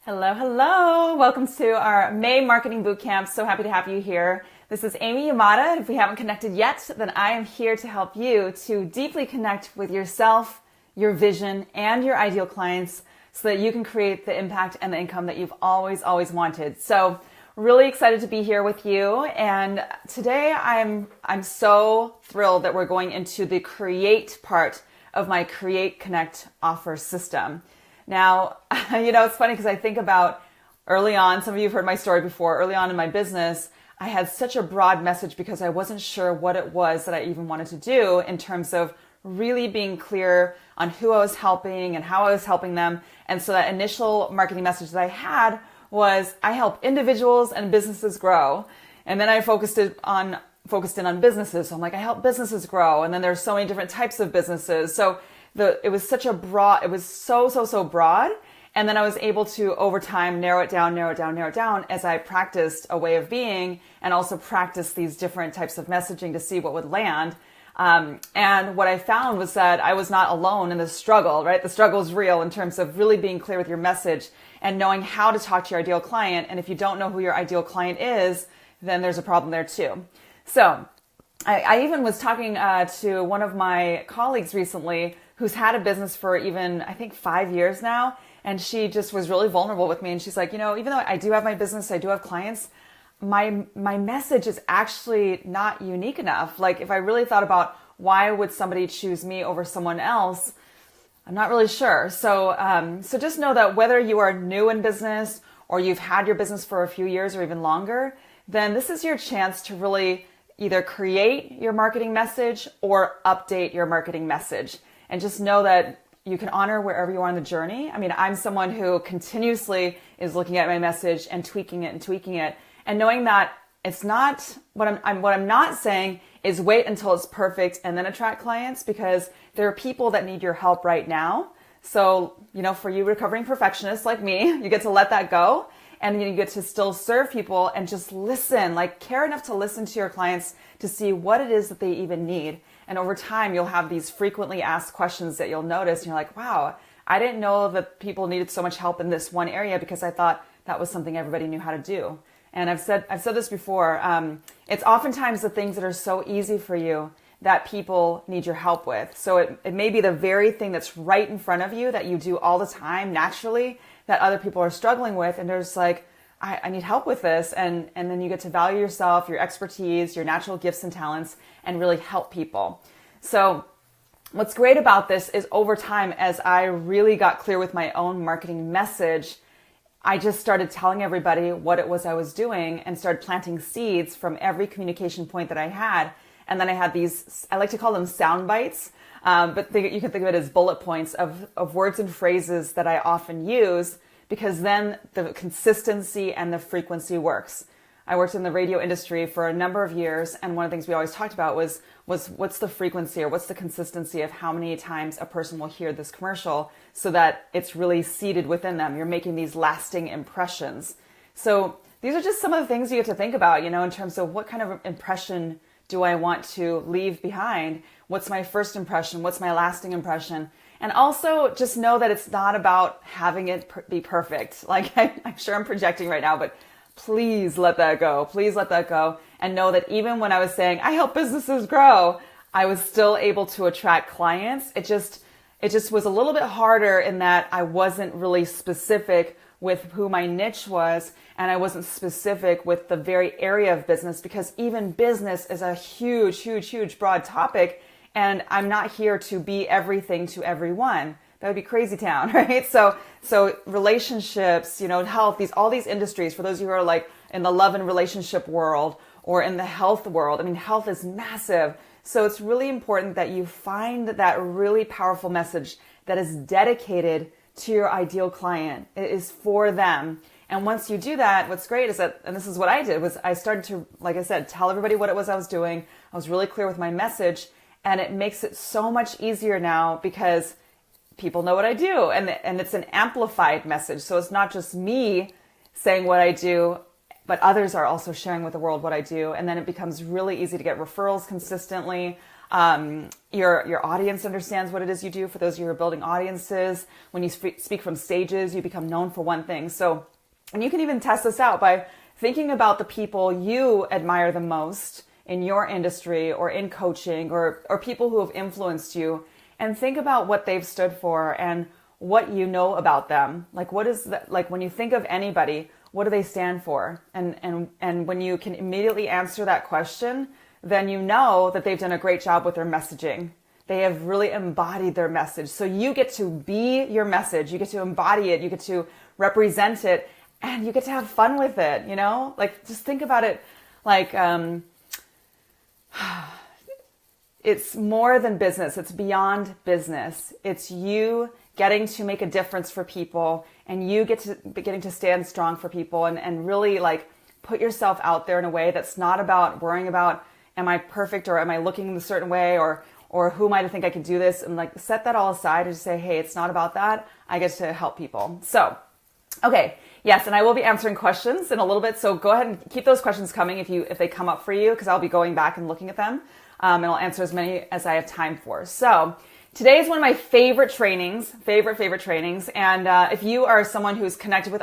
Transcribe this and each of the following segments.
Hello, hello. Welcome to our May Marketing Bootcamp. So happy to have you here. This is Amy Yamada. If we haven't connected yet, then I am here to help you to deeply connect with yourself, your vision, and your ideal clients so that you can create the impact and the income that you've always wanted. So really excited to be here with you. And today I'm so thrilled that we're going into the create part of my Create Connect offer system. Now, it's funny because I think about early on, some of you have heard my story before, early on in my business, I had such a broad message because I wasn't sure what it was that I even wanted to do in terms of really being clear on who I was helping and how I was helping them. And so that initial marketing message that I had was I help individuals and businesses grow. And then I focused in on businesses. So I'm like, I help businesses grow. And then there's so many different types of businesses. So it was such a broad, it was so broad. And then I was able to, over time, narrow it down as I practiced a way of being and also practiced these different types of messaging to see what would land. And what I found was that I was not alone in the struggle, right? The struggle is real in terms of really being clear with your message and knowing how to talk to your ideal client. And if you don't know who your ideal client is, then there's a problem there too. So I even was talking to one of my colleagues recently who's had a business for even, I think, 5 years now. And she just was really vulnerable with me. And she's like, even though I do have my business, I do have clients, my message is actually not unique enough. Like if I really thought about why would somebody choose me over someone else, I'm not really sure. So just know that whether you are new in business or you've had your business for a few years or even longer, then this is your chance to really either create your marketing message or update your marketing message. And just know that you can honor wherever you are on the journey. I mean, I'm someone who continuously is looking at my message and tweaking it and knowing that it's not what I'm not saying is wait until it's perfect and then attract clients, because there are people that need your help right now. So, for you recovering perfectionists like me, you get to let that go and you get to still serve people and just listen, like care enough to listen to your clients to see what it is that they even need. And over time, you'll have these frequently asked questions that you'll notice. And you're like, wow, I didn't know that people needed so much help in this one area because I thought that was something everybody knew how to do. And I've said this before. It's oftentimes the things that are so easy for you that people need your help with. So it may be the very thing that's right in front of you that you do all the time naturally that other people are struggling with. And there's like, I need help with this. And then you get to value yourself, your expertise, your natural gifts and talents, and really help people. So what's great about this is over time, as I really got clear with my own marketing message, I just started telling everybody what it was I was doing and started planting seeds from every communication point that I had. And then I had these, I like to call them sound bites, but you can think of it as bullet points of words and phrases that I often use, because then the consistency and the frequency works. I worked in the radio industry for a number of years, and one of the things we always talked about was what's the frequency or what's the consistency of how many times a person will hear this commercial so that it's really seated within them. You're making these lasting impressions. So these are just some of the things you get to think about, in terms of what kind of impression do I want to leave behind? What's my first impression? What's my lasting impression? And also just know that it's not about having it be perfect. Like I'm sure I'm projecting right now, but please let that go. Please let that go. And know that even when I was saying, I help businesses grow, I was still able to attract clients. It just was a little bit harder in that I wasn't really specific with who my niche was. And I wasn't specific with the very area of business, because even business is a huge, broad topic. And I'm not here to be everything to everyone. That would be crazy town, right? So relationships, health, all these industries, for those of you who are like in the love and relationship world or in the health world, I mean, health is massive. So it's really important that you find that really powerful message that is dedicated to your ideal client. It is for them. And once you do that, what's great is that, and this is what I did, was I started to, like I said, tell everybody what it was I was doing. I was really clear with my message, and it makes it so much easier now because people know what I do, and it's an amplified message. So it's not just me saying what I do, but others are also sharing with the world what I do. And then it becomes really easy to get referrals consistently. Your audience understands what it is you do. For those of you who are building audiences, when you speak from stages, you become known for one thing. So, and you can even test this out by thinking about the people you admire the most in your industry or in coaching or people who have influenced you, and think about what they've stood for and what you know about them. Like, what is that, like when you think of anybody, what do they stand for? And when you can immediately answer that question, then you know that they've done a great job with their messaging. They have really embodied their message. So you get to be your message. You get to embody it. You get to represent it, and you get to have fun with it, you know? Like, just think about it like, it's more than business. It's beyond business. It's you getting to make a difference for people, and you getting to stand strong for people and really like put yourself out there in a way that's not about worrying about, am I perfect, or am I looking a certain way, or who am I to think I can do this? And like, set that all aside and just say, hey, it's not about that. I get to help people. So, okay. Yes. And I will be answering questions in a little bit. So go ahead and keep those questions coming if they come up for you, because I'll be going back and looking at them. And I'll answer as many as I have time for. So today is one of my favorite trainings. And if you are someone who's connected with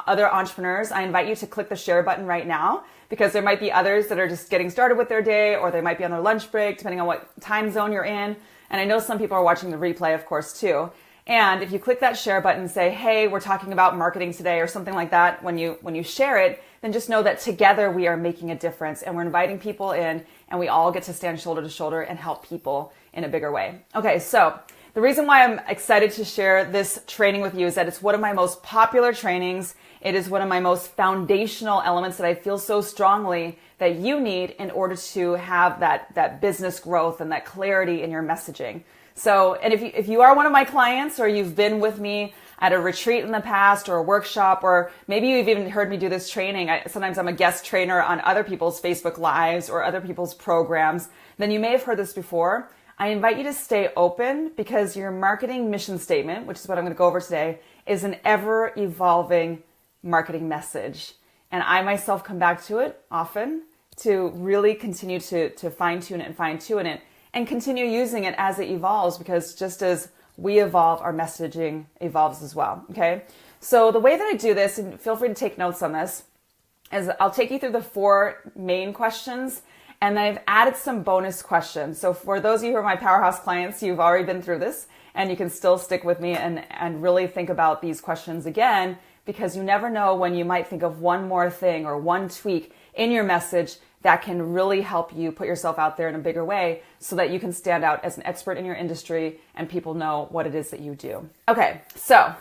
other entrepreneurs, I invite you to click the share button right now, because there might be others that are just getting started with their day, or they might be on their lunch break, depending on what time zone you're in. And I know some people are watching the replay, of course, too. And if you click that share button and say, hey, we're talking about marketing today, or something like that, when you share it, then just know that together we are making a difference, and we're inviting people in, and we all get to stand shoulder to shoulder and help people in a bigger way. Okay, so the reason why I'm excited to share this training with you is that it's one of my most popular trainings. It is one of my most foundational elements that I feel so strongly that you need in order to have that business growth and that clarity in your messaging. So, and if you are one of my clients, or you've been with me at a retreat in the past, or a workshop, or maybe you've even heard me do this training. Sometimes I'm a guest trainer on other people's Facebook Lives or other people's programs. Then you may have heard this before. I invite you to stay open, because your marketing mission statement, which is what I'm going to go over today, is an ever evolving marketing message. And I myself come back to it often to really continue to fine tune it and continue using it as it evolves, because just as we evolve, our messaging evolves as well. Okay. So the way that I do this, and feel free to take notes on this, is I'll take you through the 4 main questions, and then I've added some bonus questions. So for those of you who are my powerhouse clients, you've already been through this, and you can still stick with me and really think about these questions again, because you never know when you might think of one more thing or one tweak in your message that can really help you put yourself out there in a bigger way, so that you can stand out as an expert in your industry and people know what it is that you do. Okay, so,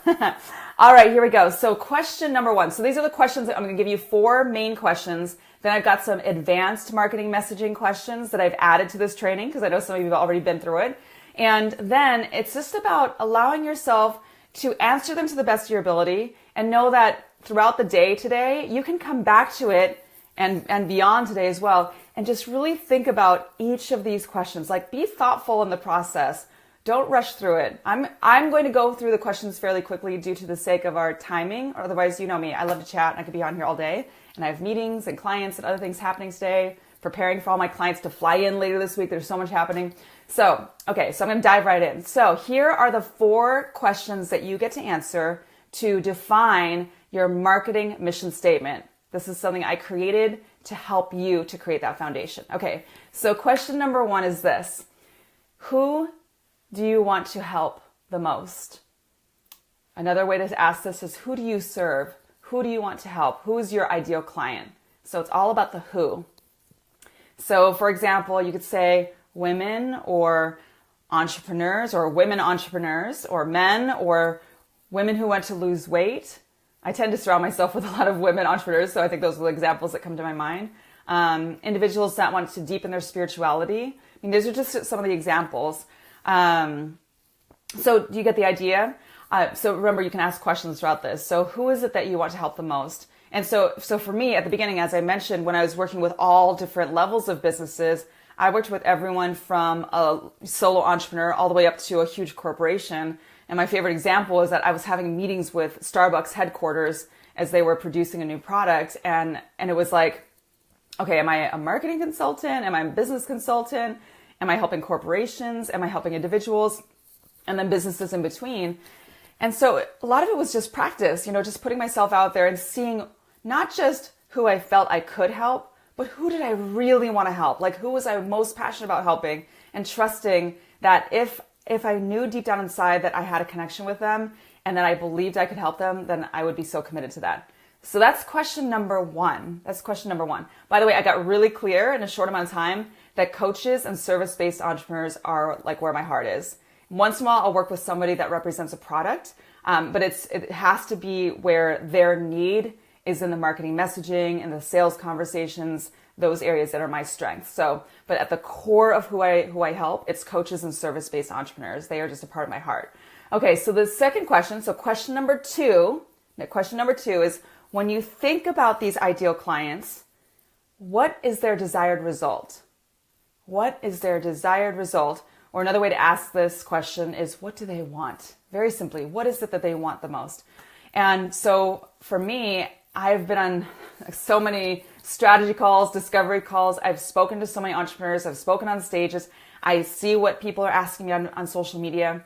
all right, here we go. So question number 1. So these are the questions that I'm going to give you 4 main questions. Then I've got some advanced marketing messaging questions that I've added to this training, because I know some of you have already been through it. And then it's just about allowing yourself to answer them to the best of your ability, and know that throughout the day today, you can come back to it and beyond today as well, and just really think about each of these questions. Like, be thoughtful in the process. Don't rush through it. I'm going to go through the questions fairly quickly due to the sake of our timing. Otherwise, you know me, I love to chat, and I could be on here all day. And I have meetings and clients and other things happening today, preparing for all my clients to fly in later this week. There's so much happening. So, okay, so I'm going to dive right in. So here are the 4 questions that you get to answer to define your marketing mission statement. This is something I created to help you to create that foundation. Okay, so question number 1 is this. Who do you want to help the most? Another way to ask this is, who do you serve? Who do you want to help? Who is your ideal client? So it's all about the who. So for example, you could say women, or entrepreneurs, or women entrepreneurs, or men, or women who want to lose weight. I tend to surround myself with a lot of women entrepreneurs, so I think those are the examples that come to my mind. Individuals that want to deepen their spirituality. I mean, those are just some of the examples. So do you get the idea? So remember, you can ask questions throughout this. So who is it that you want to help the most? And so for me, at the beginning, as I mentioned, when I was working with all different levels of businesses, I worked with everyone from a solo entrepreneur all the way up to a huge corporation. And my favorite example is that I was having meetings with Starbucks headquarters as they were producing a new product. And it was like, okay, am I a marketing consultant? Am I a business consultant? Am I helping corporations? Am I helping individuals? And then businesses in between. And so a lot of it was just practice, just putting myself out there and seeing not just who I felt I could help, but who did I really want to help? Like, who was I most passionate about helping, and trusting that if I knew deep down inside that I had a connection with them and that I believed I could help them, then I would be so committed to that. So that's question number one. By the way, I got really clear in a short amount of time that coaches and service-based entrepreneurs are like where my heart is. Once in a while, I'll work with somebody that represents a product, but it has to be where their need is in the marketing messaging and the sales conversations, those areas that are my strengths. So, but at the core of who I help, it's coaches and service-based entrepreneurs. They are just a part of my heart. Okay, so the second question, question number two is, when you think about these ideal clients, what is their desired result? What is their desired result? Or another way to ask this question is, what do they want? Very simply, what is it that they want the most? And so for me, I've been on so many strategy calls, discovery calls. I've spoken to so many entrepreneurs. I've spoken on stages. I see what people are asking me on social media,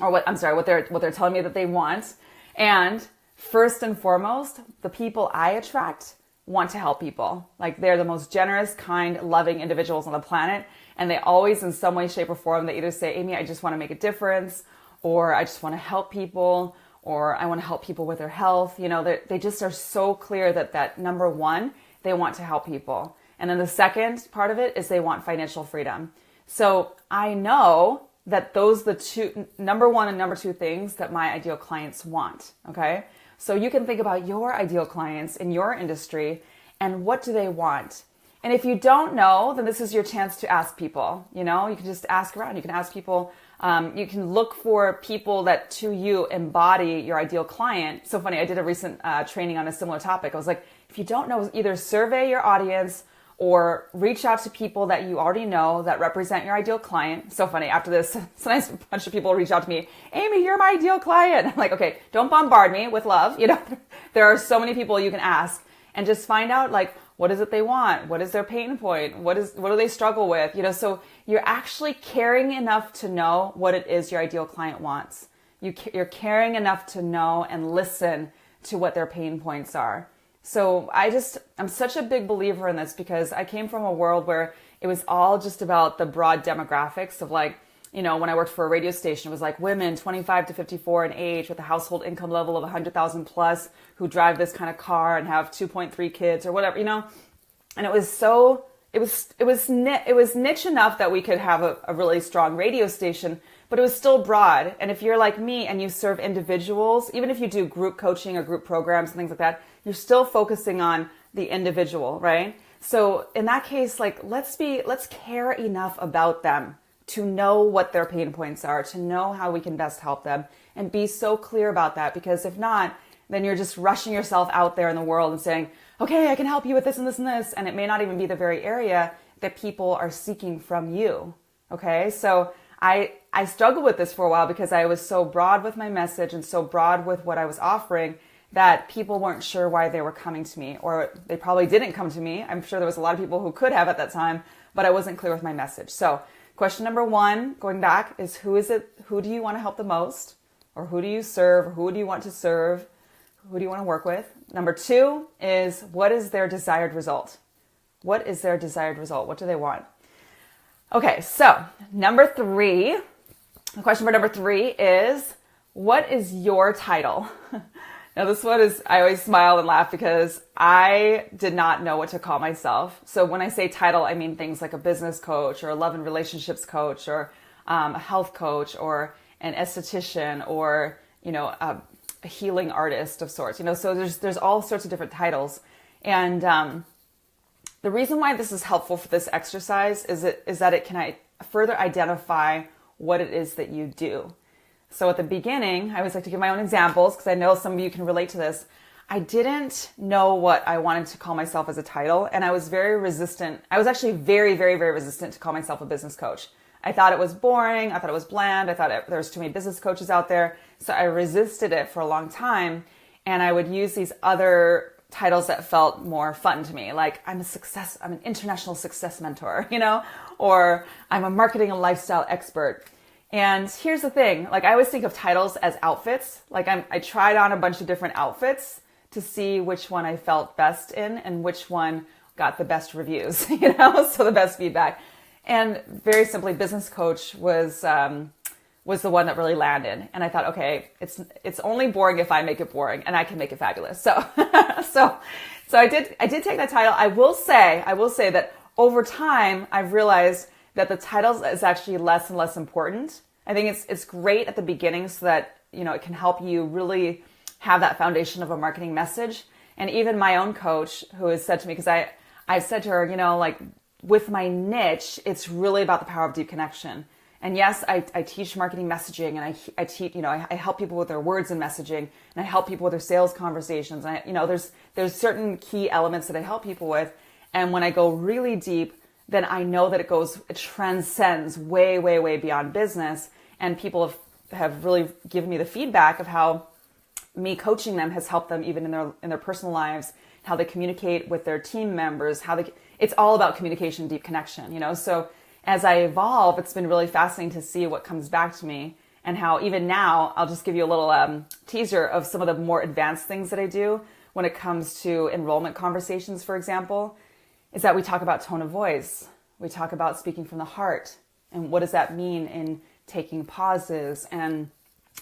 or what they're telling me that they want. And first and foremost, the people I attract want to help people. Like, they're the most generous, kind, loving individuals on the planet. And they always, in some way, shape, or form, they either say, Amy, I just want to make a difference, or I just want to help people, or I want to help people with their health. They just are so clear that number one, they want to help people. And then the second part of it is they want financial freedom. So I know that those are the two, number one and number two things that my ideal clients want. Okay. So you can think about your ideal clients in your industry and what do they want? And if you don't know, then this is your chance to ask people. You can just ask around. You can ask people. You can look for people that to you embody your ideal client. So funny, I did a recent training on a similar topic. I was like, if you don't know, either survey your audience or reach out to people that you already know that represent your ideal client. So funny, after this, sometimes a bunch of people reach out to me, Amy, you're my ideal client. I'm like, okay, don't bombard me with love. There are so many people you can ask and just find out, like, what is it they want? What is their pain point? What do they struggle with? So you're actually caring enough to know what it is your ideal client wants. You're caring enough to know and listen to what their pain points are. So I'm such a big believer in this, because I came from a world where it was all just about the broad demographics of, like, when I worked for a radio station, it was like women 25 to 54 in age with a household income level of 100,000 plus who drive this kind of car and have 2.3 kids or whatever, and it was niche enough that we could have a really strong radio station, but it was still broad. And if you're like me and you serve individuals, even if you do group coaching or group programs and things like that, you're still focusing on the individual, right? So in that case, like, let's care enough about them to know what their pain points are, to know how we can best help them, and be so clear about that. Because if not, then you're just rushing yourself out there in the world and saying, okay, I can help you with this and this and this. And it may not even be the very area that people are seeking from you. Okay. So I struggled with this for a while because I was so broad with my message and so broad with what I was offering that people weren't sure why they were coming to me, or they probably didn't come to me. I'm sure there was a lot of people who could have at that time, but I wasn't clear with my message. So question number one, going back, is who do you want to help the most? Or who do you serve? Or who do you want to serve? Who do you want to work with? Number two is, what is their desired result? What is their desired result? What do they want? Okay, so the question for number three is, what is your title? Now this one is, I always smile and laugh because I did not know what to call myself. So when I say title, I mean things like a business coach or a love and relationships coach or a health coach or an esthetician or, a healing artist of sorts. So there's all sorts of different titles. And the reason why this is helpful for this exercise is that it can further identify what it is that you do. So at the beginning, I always like to give my own examples because I know some of you can relate to this. I didn't know what I wanted to call myself as a title, and I was very resistant. I was actually very, very, very resistant to call myself a business coach. I thought it was boring. I thought it was bland. I thought there was too many business coaches out there. So I resisted it for a long time, and I would use these other titles that felt more fun to me. Like I'm an international success mentor, or I'm a marketing and lifestyle expert. And here's the thing, like I always think of titles as outfits. Like I tried on a bunch of different outfits to see which one I felt best in and which one got the best reviews, so the best feedback. And very simply, business coach was the one that really landed. And I thought, okay, it's only boring if I make it boring, and I can make it fabulous. So so I did take that title. I will say that over time I've realized that the titles is actually less and less important. I think it's great at the beginning so that it can help you really have that foundation of a marketing message. And even my own coach, who has said to me, because I've said to her, like with my niche, it's really about the power of deep connection. And yes, I teach marketing messaging, and I teach, I help people with their words and messaging, and I help people with their sales conversations. And there's certain key elements that I help people with. And when I go really deep, then I know that it transcends way, way, way beyond business. And people have really given me the feedback of how me coaching them has helped them even in their personal lives, how they communicate with their team members, it's all about communication, deep connection, So as I evolve, it's been really fascinating to see what comes back to me, and how even now, I'll just give you a little teaser of some of the more advanced things that I do when it comes to enrollment conversations, for example, is that we talk about tone of voice. We talk about speaking from the heart, and what does that mean in taking pauses, and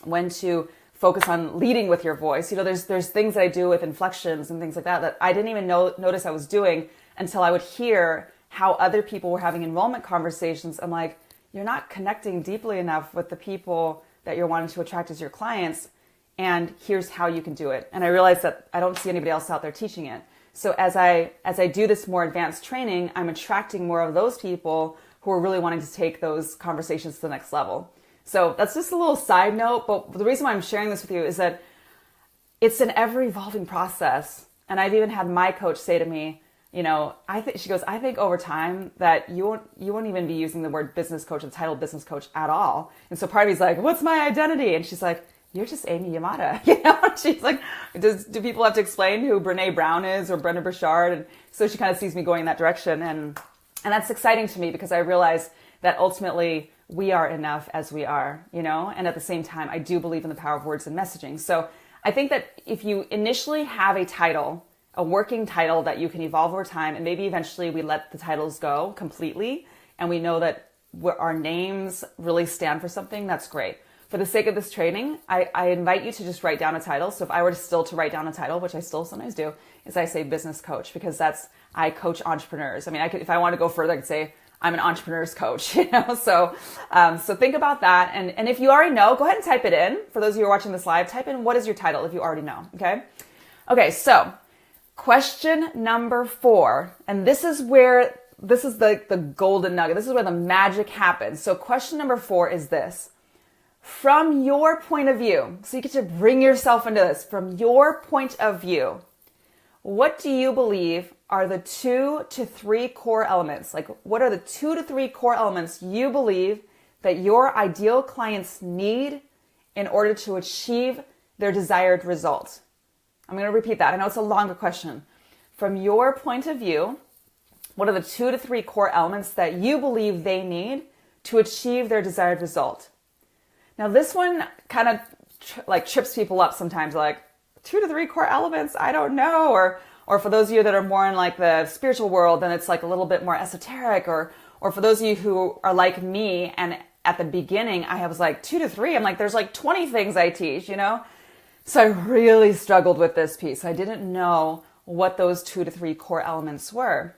when to focus on leading with your voice. There's things that I do with inflections and things like that I didn't even notice I was doing until I would hear how other people were having enrollment conversations. I'm like, you're not connecting deeply enough with the people that you're wanting to attract as your clients. And here's how you can do it. And I realized that I don't see anybody else out there teaching it. So as I do this more advanced training, I'm attracting more of those people who are really wanting to take those conversations to the next level. So that's just a little side note. But the reason why I'm sharing this with you is that it's an ever evolving process. And I've even had my coach say to me, I think over time that you won't even be using the word business coach, the title business coach at all. And so part of me's like, what's my identity? And she's like, you're just Amy Yamada. She's like, do people have to explain who Brene Brown is or Brendon Burchard? And so she kind of sees me going in that direction. And that's exciting to me because I realize that ultimately we are enough as we are, and at the same time, I do believe in the power of words and messaging. So I think that if you initially have a title, a working title that you can evolve over time, and maybe eventually we let the titles go completely and we know that our names really stand for something, that's great. For the sake of this training, I invite you to just write down a title. So if I were to write down a title, which I still sometimes do, is I say business coach, because I coach entrepreneurs. I mean, if I want to go further, I could say I'm an entrepreneur's coach, So think about that. And if you already know, go ahead and type it in. For those of you who are watching this live, type in what is your title if you already know, okay? Okay, so question number 4, and this is the golden nugget. This is where the magic happens. So question number 4 is this. From your point of view, so you get to bring yourself into this, from your point of view, what do you believe are the 2 to 3 core elements? Like, what are the 2 to 3 core elements you believe that your ideal clients need in order to achieve their desired result? I'm going to repeat that. I know it's a longer question. From your point of view, what are the 2 to 3 core elements that you believe they need to achieve their desired result? Now, this one kind of trips people up sometimes, like 2 to 3 core elements, I don't know. Or for those of you that are more in like the spiritual world, then it's like a little bit more esoteric. Or for those of you who are like me, and at the beginning, I was like 2 to 3. I'm like, there's like 20 things I teach, So I really struggled with this piece. I didn't know what those 2 to 3 core elements were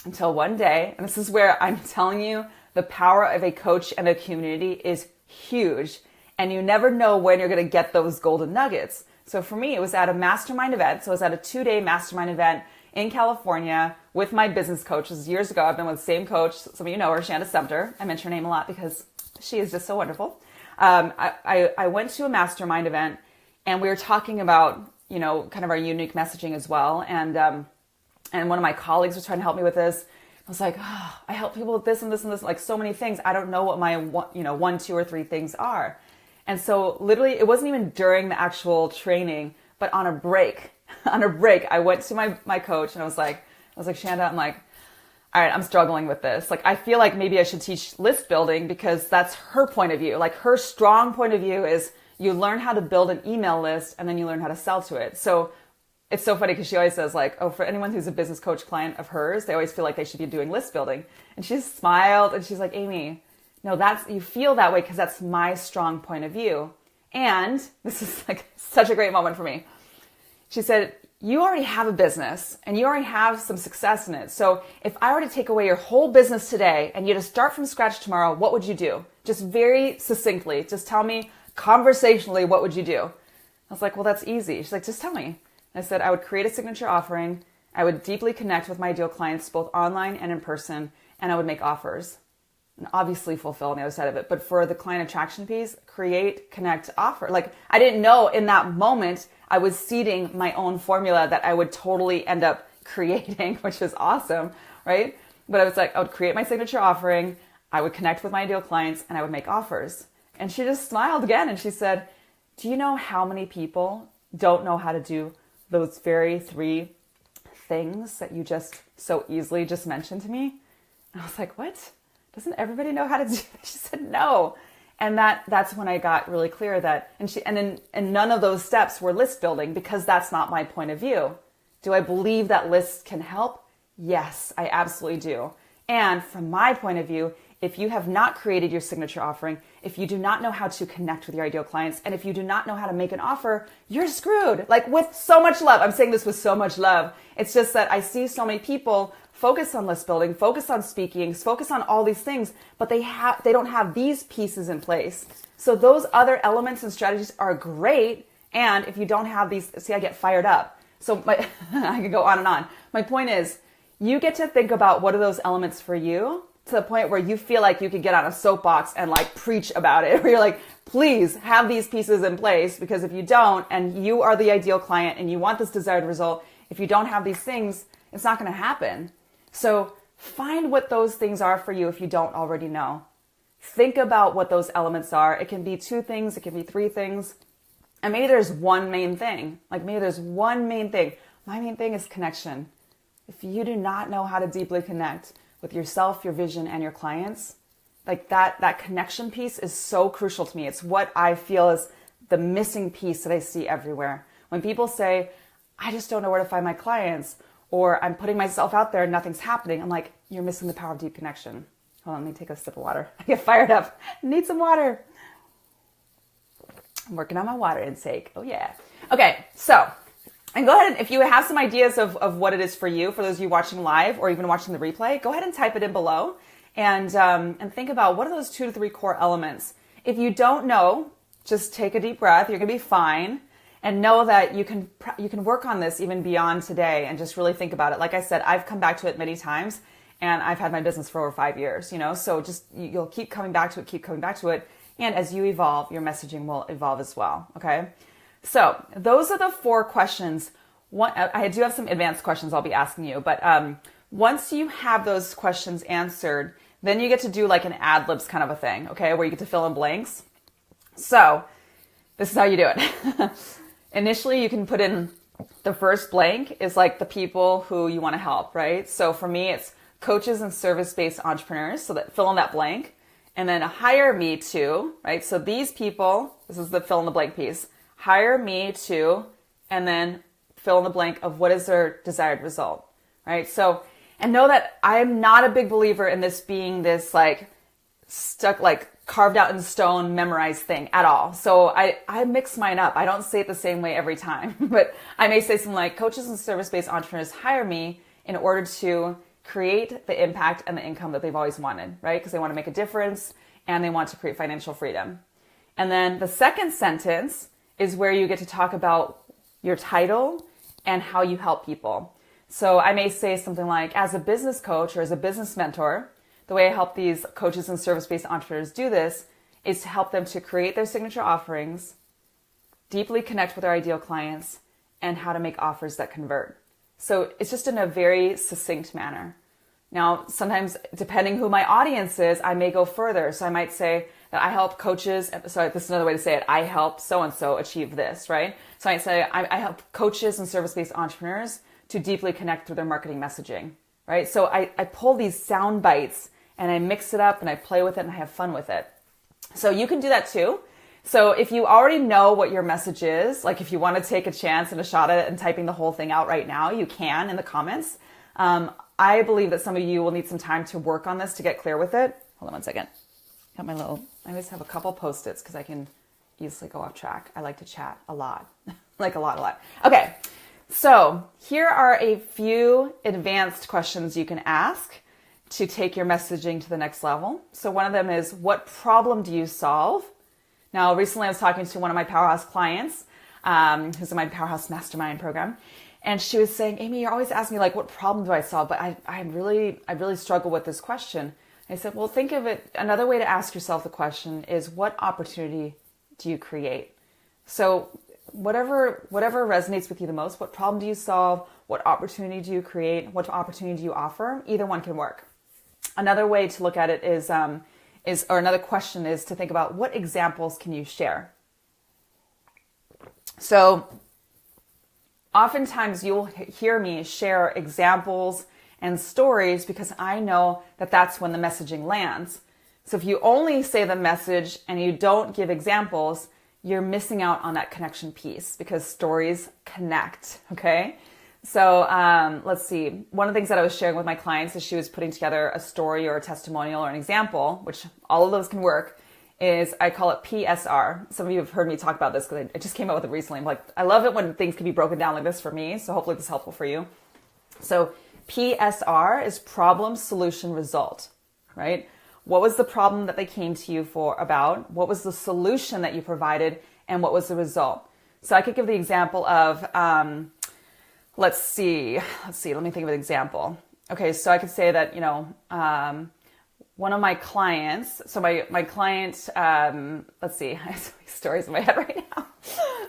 until one day. And this is where I'm telling you, the power of a coach and a community is huge. And you never know when you're going to get those golden nuggets. So for me, it was at a mastermind event. So I was at a 2-day mastermind event in California with my business coaches. Years ago, I've been with the same coach. Some of you know her, Shanda Sumter. I mention her name a lot because she is just so wonderful. I went to a mastermind event, and we were talking about, kind of our unique messaging as well. And one of my colleagues was trying to help me with this. I was like, I help people with this and this and this, like so many things. I don't know what my 1, 2, or 3 things are. And so literally, it wasn't even during the actual training, but on a break, on a break, I went to my coach and I was like, Shanda, I'm like, all right, I'm struggling with this. Like, I feel like maybe I should teach list building because that's her point of view. Like, her strong point of view is you learn how to build an email list and then you learn how to sell to it. So it's so funny because she always says like, oh, for anyone who's a business coach client of hers, they always feel like they should be doing list building. And she just smiled and she's like, Amy, no, you feel that way because that's my strong point of view. And this is like such a great moment for me. She said, you already have a business and you already have some success in it. So if I were to take away your whole business today and you had to start from scratch tomorrow, what would you do? Just very succinctly, just tell me conversationally, what would you do? I was like, well, that's easy. She's like, just tell me. I said, I would create a signature offering. I would deeply connect with my ideal clients, both online and in person, and I would make offers. And obviously fulfill on the other side of it. But for the client attraction piece, create, connect, offer. Like, I didn't know in that moment I was seeding my own formula that I would totally end up creating, which is awesome, right? But I was like, I would create my signature offering, I would connect with my ideal clients, and I would make offers. And she just smiled again and she said, do you know how many people don't know how to do those very 3 things that you just so easily just mentioned to me? And I was like, what? Doesn't everybody know how to do that? She said, no. And that's when I got really clear that, and none of those steps were list building because that's not my point of view. Do I believe that lists can help? Yes, I absolutely do. And from my point of view, if you have not created your signature offering, if you do not know how to connect with your ideal clients, and if you do not know how to make an offer, you're screwed. Like, with so much love. I'm saying this with so much love. It's just that I see so many people focus on list building, focus on speaking, focus on all these things, but they don't have these pieces in place. So those other elements and strategies are great. And if you don't have these, see, I get fired up. So I could go on and on. My point is, you get to think about what are those elements for you to the point where you feel like you could get on a soapbox and like preach about it. Where you're like, please have these pieces in place, because if you don't, and you are the ideal client and you want this desired result, if you don't have these things, it's not going to happen. So find what those things are for you if you don't already know. Think about what those elements are. It can be 2 things. It can be 3 things. And maybe there's one main thing. Like, maybe there's one main thing. My main thing is connection. If you do not know how to deeply connect with yourself, your vision, and your clients, like that connection piece is so crucial to me. It's what I feel is the missing piece that I see everywhere. When people say, I just don't know where to find my clients, or I'm putting myself out there and nothing's happening, I'm like, you're missing the power of deep connection. Hold on, let me take a sip of water. I get fired up. I need some water. I'm working on my water intake. Oh yeah. Okay, so, and go ahead and if you have some ideas of what it is for you, for those of you watching live or even watching the replay, go ahead and type it in below and think about what are those 2 to 3 core elements. If you don't know, just take a deep breath. You're gonna be fine. And know that you can work on this even beyond today and just really think about it. Like I said, I've come back to it many times and I've had my business for over 5 years, so just you'll keep coming back to it. And as you evolve, your messaging will evolve as well. Okay. So those are the 4 questions. I do have some advanced questions I'll be asking you, but once you have those questions answered, then you get to do like an ad libs kind of a thing. Okay. Where you get to fill in blanks. So this is how you do it. Initially, you can put in the first blank is like the people who you want to help, right? So for me, it's coaches and service-based entrepreneurs. So that fill in that blank, and then hire me to, right? So these people, this is the fill in the blank piece, hire me to, and then fill in the blank of what is their desired result, right? So, and know that I'm not a big believer in this being this like stuck, like carved out in stone, memorized thing at all. So I mix mine up. I don't say it the same way every time, but I may say something like, coaches and service-based entrepreneurs hire me in order to create the impact and the income that they've always wanted, right? Because they want to make a difference and they want to create financial freedom. And then the second sentence is where you get to talk about your title and how you help people. So I may say something like, as a business coach or as a business mentor, the way I help these coaches and service-based entrepreneurs do this is to help them to create their signature offerings, deeply connect with their ideal clients, and how to make offers that convert. So it's just in a very succinct manner. Now, sometimes, depending who my audience is, I may go further. So I might say, that I help coaches. So this is another way to say it. I help so-and-so achieve this, right? So I say I help coaches and service-based entrepreneurs to deeply connect through their marketing messaging, right? So I pull these sound bites and I mix it up and I play with it and I have fun with it. So you can do that too. So if you already know what your message is, like if you want to take a chance and a shot at it and typing the whole thing out right now, you can in the comments. I believe that some of you will need some time to work on this to get clear with it. Hold on one second. Got my I always have a couple Post-its because I can easily go off track. I like to chat a lot, like a lot. Okay. So here are a few advanced questions you can ask to take your messaging to the next level. So one of them is, what problem do you solve? Now, recently I was talking to one of my Powerhouse clients, who's in my Powerhouse Mastermind program. And she was saying, Amy, you're always asking me like, what problem do I solve? But I really struggle with this question. I said, well, think of it. Another way to ask yourself the question is, what opportunity do you create? So whatever resonates with you the most, what problem do you solve? What opportunity do you create? What opportunity do you offer? Either one can work. Another way to look at it is or another question is to think about, what examples can you share? So oftentimes you'll hear me share examples and stories because I know that that's when the messaging lands. So if you only say the message and you don't give examples, you're missing out on that connection piece because stories connect, okay? So let's see. One of the things that I was sharing with my clients as she was putting together a story or a testimonial or an example, which all of those can work, is I call it PSR. Some of you have heard me talk about this because I just came up with it recently. I'm like, I love it when things can be broken down like this for me. So hopefully this is helpful for you. So PSR is problem, solution, result, right? What was the problem that they came to you about? What was the solution that you provided? And what was the result? So I could give the example of, let's see, let me think of an example. Okay, so I could say that, one of my clients, so my client, let's see, I have so many stories in my head right now.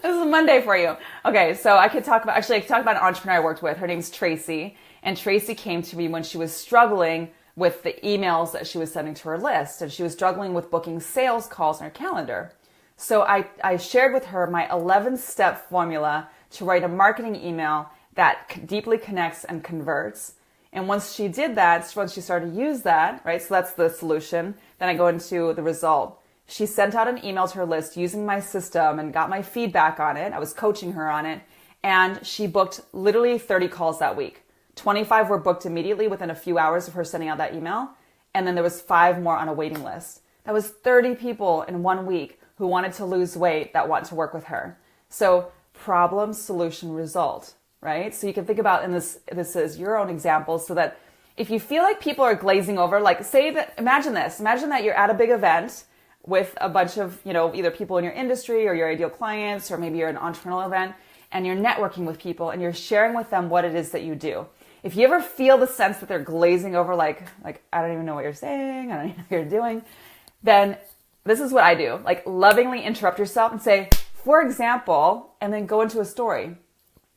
This is Monday for you. Okay, so I could talk about an entrepreneur I worked with. Her name's Tracy. And Tracy came to me when she was struggling with the emails that she was sending to her list. And she was struggling with booking sales calls on her calendar. So I shared with her my 11-step formula to write a marketing email that deeply connects and converts. And once she did that, once she started to use that, right? So that's the solution. Then I go into the result. She sent out an email to her list using my system and got my feedback on it. I was coaching her on it. And she booked literally 30 calls that week. 25 were booked immediately within a few hours of her sending out that email. And then there was 5 more on a waiting list. That was 30 people in 1 week who wanted to lose weight that want to work with her. So problem, solution, result, right? So you can think about this is your own example so that if you feel like people are glazing over, like imagine that you're at a big event with a bunch of, either people in your industry or your ideal clients, or maybe you're an entrepreneurial event and you're networking with people and you're sharing with them what it is that you do. If you ever feel the sense that they're glazing over, like, I don't even know what you're saying, I don't even know what you're doing, then this is what I do. Like, lovingly interrupt yourself and say, for example, and then go into a story.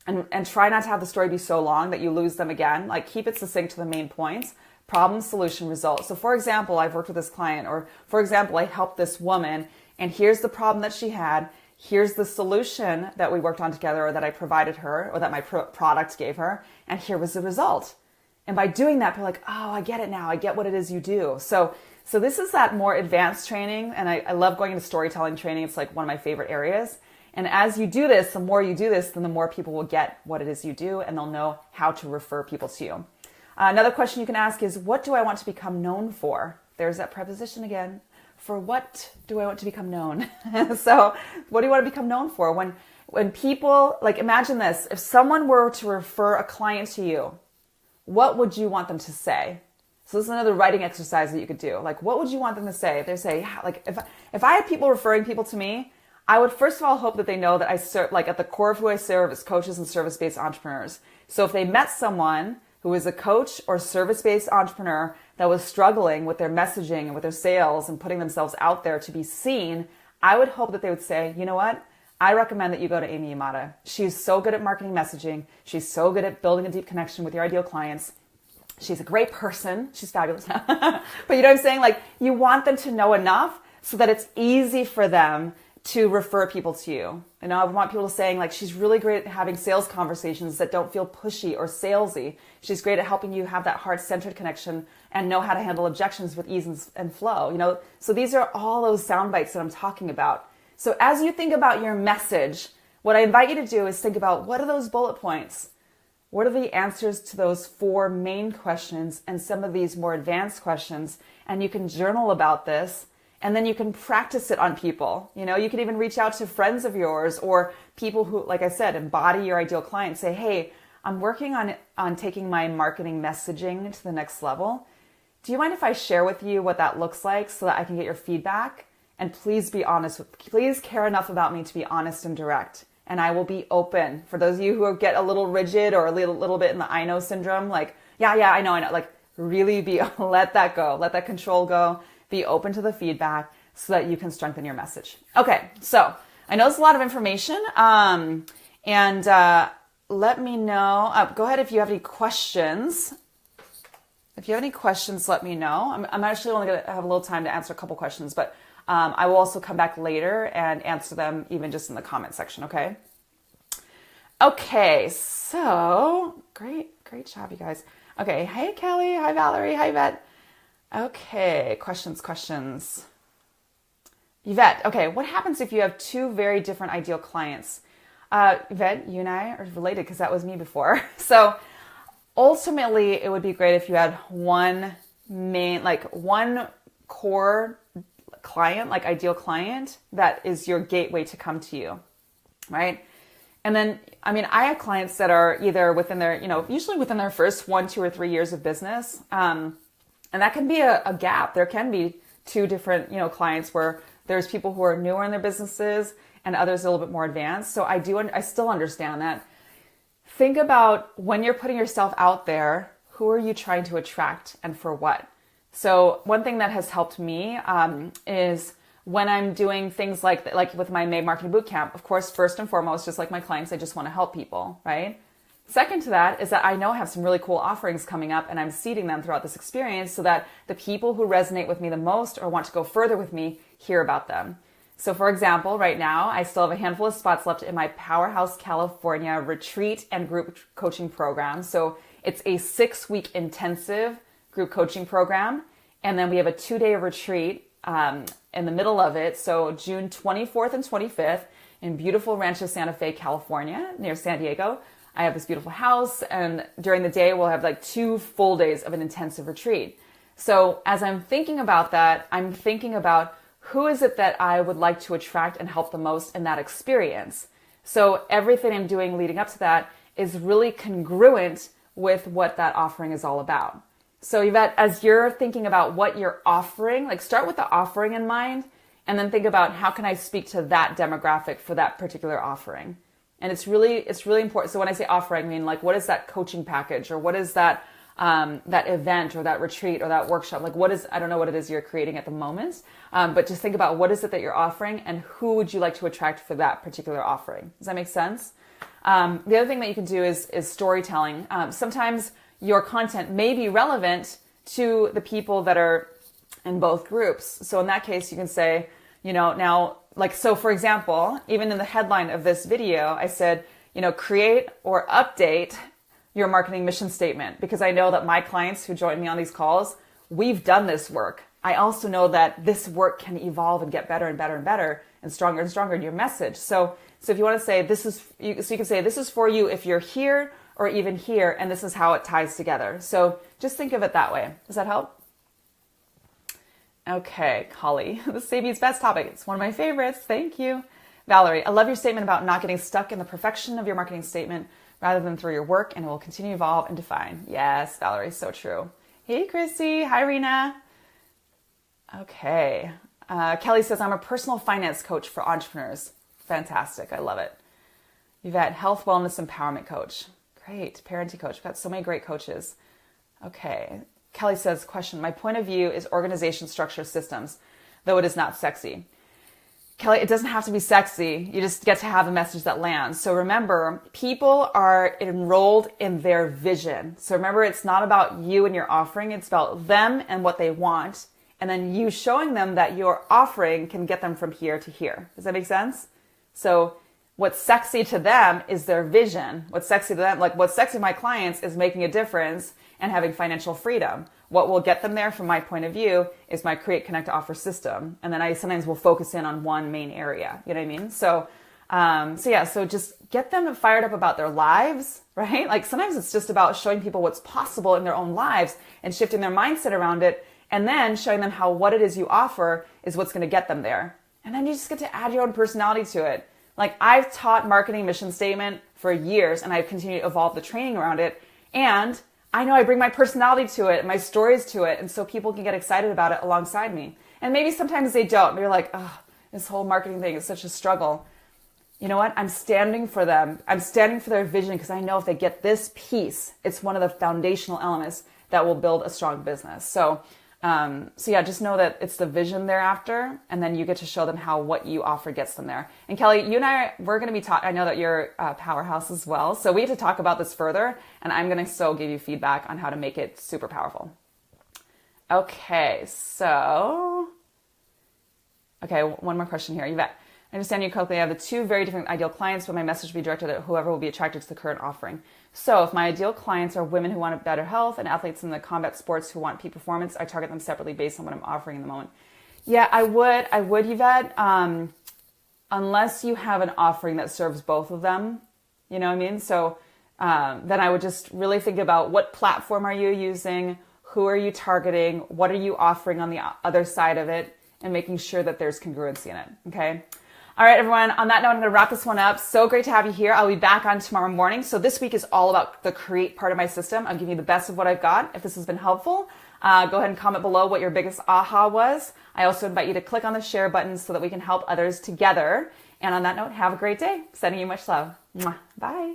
And try not to have the story be so long that you lose them again. Like, keep it succinct to the main points. Problem, solution, result. So for example, I've worked with this client, or for example, I helped this woman, and here's the problem that she had. Here's the solution that we worked on together, or that I provided her, or that my product gave her, and here was the result. And by doing that, they're like, oh, I get it now. I get what it is you do. So this is that more advanced training, and I love going into storytelling training. It's like one of my favorite areas. And as you do this, the more you do this, then the more people will get what it is you do, and they'll know how to refer people to you. Another question you can ask is, what do I want to become known for? There's that preposition again. For what do I want to become known? So what do you want to become known for? When people, like, imagine this, if someone were to refer a client to you, what would you want them to say? So this is another writing exercise that you could do. Like, what would you want them to say? They say, like, if I had people referring people to me, I would first of all hope that they know that I serve, like, at the core of who I serve is coaches and service-based entrepreneurs. So if they met someone who was a coach or service-based entrepreneur that was struggling with their messaging and with their sales and putting themselves out there to be seen, I would hope that they would say, you know what? I recommend that you go to Amy Yamada. She's so good at marketing messaging. She's so good at building a deep connection with your ideal clients. She's a great person. She's fabulous. But you know what I'm saying? Like, you want them to know enough so that it's easy for them to refer people to you. You know, I want people saying like, she's really great at having sales conversations that don't feel pushy or salesy. She's great at helping you have that heart-centered connection and know how to handle objections with ease and flow. You know, so these are all those sound bites that I'm talking about. So as you think about your message, what I invite you to do is think about, what are those bullet points? What are the answers to those 4 main questions and some of these more advanced questions? And you can journal about this, and then you can practice it on people. You know, you can even reach out to friends of yours or people who, like I said, embody your ideal client. Say, hey, I'm working on taking my marketing messaging to the next level. Do you mind if I share with you what that looks like so that I can get your feedback? And please be honest. Please care enough about me to be honest and direct. And I will be open. For those of you who get a little rigid or a little bit in the I know syndrome, like, yeah, I know. Like, really let that go. Let that control go. Be open to the feedback so that you can strengthen your message. Okay, so I know it's a lot of information. Let me know. Go ahead if you have any questions. If you have any questions, let me know. I'm actually only going to have a little time to answer a couple questions, but I will also come back later and answer them even just in the comment section, okay? Okay, so great job, you guys. Okay, hey Kelly, hi Valerie, hi Yvette. Okay, questions. Yvette, okay, what happens if you have 2 very different ideal clients? Yvette, you and I are related because that was me before. So ultimately, it would be great if you had one core client, like ideal client, that is your gateway to come to you, right? And then, I mean, I have clients that are either within their, usually within their first 1, 2, or 3 years of business. And that can be a gap. There can be 2 different, clients where there's people who are newer in their businesses and others a little bit more advanced. So I still understand that. Think about when you're putting yourself out there, who are you trying to attract and for what? So one thing that has helped me is when I'm doing things like with my May Marketing Bootcamp, of course, first and foremost, just like my clients, I just want to help people, right? Second to that is that I know I have some really cool offerings coming up and I'm seeding them throughout this experience so that the people who resonate with me the most or want to go further with me hear about them. So for example, right now, I still have a handful of spots left in my Powerhouse California retreat and group coaching program. So it's a 6-week intensive group coaching program. And then we have a 2-day retreat in the middle of it. So June 24th and 25th in beautiful Rancho Santa Fe, California, near San Diego. I have this beautiful house. And during the day, we'll have like 2 full days of an intensive retreat. So as I'm thinking about that, I'm thinking about who is it that I would like to attract and help the most in that experience. So everything I'm doing leading up to that is really congruent with what that offering is all about. So Yvette, as you're thinking about what you're offering, like start with the offering in mind and then think about how can I speak to that demographic for that particular offering. And it's really important. So when I say offering, I mean like what is that coaching package or what is that event or that retreat or that workshop? Like I don't know what it is you're creating at the moment, but just think about what is it that you're offering and who would you like to attract for that particular offering. Does that make sense? The other thing that you can do is storytelling. Sometimes your content may be relevant to the people that are in both groups. So in that case, you can say, so for example, even in the headline of this video, I said, create or update your marketing mission statement, because I know that my clients who join me on these calls, we've done this work. I also know that this work can evolve and get better and better and better and stronger in your message. So if you want to say you can say this is for you if you're here or even here, and this is how it ties together. So just think of it that way. Does that help? Okay, Holly, this may be its best topic. It's one of my favorites. Thank you. Valerie, I love your statement about not getting stuck in the perfection of your marketing statement rather than through your work, and it will continue to evolve and define. Yes, Valerie, so true. Hey, Chrissy. Hi, Rena. Okay. Kelly says, I'm a personal finance coach for entrepreneurs. Fantastic. I love it. Yvette, health, wellness, empowerment coach. Great. Parenting coach. We've got so many great coaches. Okay. Kelly says, question, my point of view is organization, structure, systems, though it is not sexy. Kelly, it doesn't have to be sexy. You just get to have a message that lands. So remember, people are enrolled in their vision. So remember, it's not about you and your offering. It's about them and what they want. and then you showing them that your offering can get them from here to here. Does that make sense? So what's sexy to them is their vision. What's sexy to them, like what's sexy to my clients is making a difference and having financial freedom. What will get them there from my point of view is my create, connect, offer system. And then I sometimes will focus in on one main area. You know what I mean? So just get them fired up about their lives, right? Like sometimes it's just about showing people what's possible in their own lives and shifting their mindset around it. And then showing them how what it is you offer is what's going to get them there. And then you just get to add your own personality to it. Like I've taught marketing mission statement for years and I've continued to evolve the training around it. And I know I bring my personality to it, my stories to it. And so people can get excited about it alongside me. And maybe sometimes they don't. They're like, oh, this whole marketing thing is such a struggle. You know what? I'm standing for them. I'm standing for their vision because I know if they get this piece, it's one of the foundational elements that will build a strong business. So just know that it's the vision thereafter, and then you get to show them how what you offer gets them there. And Kelly, you and we're going to be talking. I know that you're a powerhouse as well, so we have to talk about this further, and I'm going to give you feedback on how to make it super powerful. Okay, one more question here. Yvette, I understand you correctly. I have the two very different ideal clients, but my message will be directed at whoever will be attracted to the current offering. So if my ideal clients are women who want better health and athletes in the combat sports who want peak performance, I target them separately based on what I'm offering in the moment. Yeah, I would, Yvette, unless you have an offering that serves both of them. You know what I mean? So then I would just really think about what platform are you using, who are you targeting, what are you offering on the other side of it, and making sure that there's congruency in it, okay? All right, everyone. On that note, I'm going to wrap this one up. So great to have you here. I'll be back on tomorrow morning. So this week is all about the create part of my system. I'm giving you the best of what I've got. If this has been helpful, go ahead and comment below what your biggest aha was. I also invite you to click on the share button so that we can help others together. And on that note, have a great day. Sending you much love. Mwah. Bye.